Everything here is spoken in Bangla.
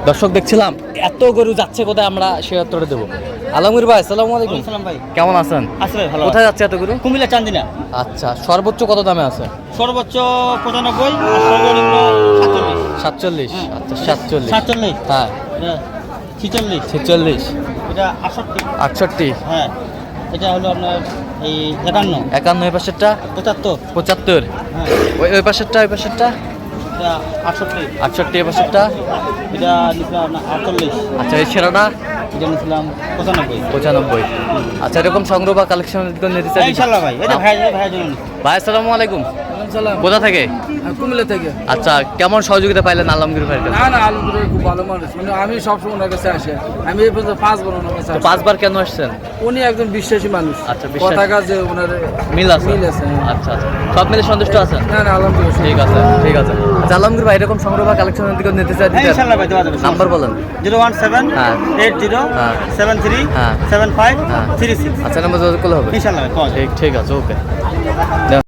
দর্শক দেখছিলাম এত গরু যাচ্ছে কোথায়, আমরা সে উত্তরে দেবো। আলমগীর ভাই, আসসালামু আলাইকুম। সালাম ভাই, কেমন আছেন? আসলে ভালো। কোথায় যাচ্ছে এত গরু? কুমিল্লা চান্দিনা। আচ্ছা, সর্বোচ্চ কত দামে আছে? সর্বোচ্চ 95 আর সর্বনিম্ন 47। আচ্ছা 47। 47, হ্যাঁ। এটা 46, 46, এটা 68, 68, হ্যাঁ। এটা হলো আপনার এই 51, 51, এই পাশেরটা 75, 75, হ্যাঁ। ওই পাশেরটা, ওই পাশেরটা এটা 68, 68, এই পাশেরটা। এটা নিছিলাম আপনার 48, আচ্ছা, এই সেরাটা এটা নিছিলাম 95। 95। আচ্ছা, এরকম সংগ্রহ বা কালেকশন নিতে চাই ইনশাআল্লাহ ভাই, এটা ভাই জন্য। ভাই, আসসালামু আলাইকুম। সালাম। কোথা থেকে? কুমিল্লা থেকে। আচ্ছা, কেমন সহযোগিতা পাইলেন আলমগীর ভাইয়ের কাছে? না আলমগীর খুব ভালো মানুষ, মানে আমি সবসময় ওনার কাছে আসি। আমি এই পর্যন্ত 5 বার ওনার কাছে তো আসি। 5 বার কেন আসছেন? উনি একজন বিশ্বাসী মানুষ। আচ্ছা, বিশ্বাসী। কথা কাজে ওনার মিল আছে। মিল আছে, হ্যাঁ। আচ্ছা, সব মিলে সন্তুষ্ট আছেন? না আলমগীর ঠিক আছে, ঠিক আছে। আচ্ছা, আলমগীর ভাই, এরকম সংগ্রহ বা কালেকশন নিতে চাই দিতে ইনশাআল্লাহ ভাই, দেওয়া যাবে। নাম্বার বলেন। 017 হ্যাঁ। 80 হ্যাঁ। 73 হ্যাঁ। 75 হ্যাঁ। 36। আচ্ছা, নাম্বার যোগাযোগ করলে হবে। ইনশাআল্লাহ ভাই, পাওয়া যাবে। ঠিক আছে, ওকে।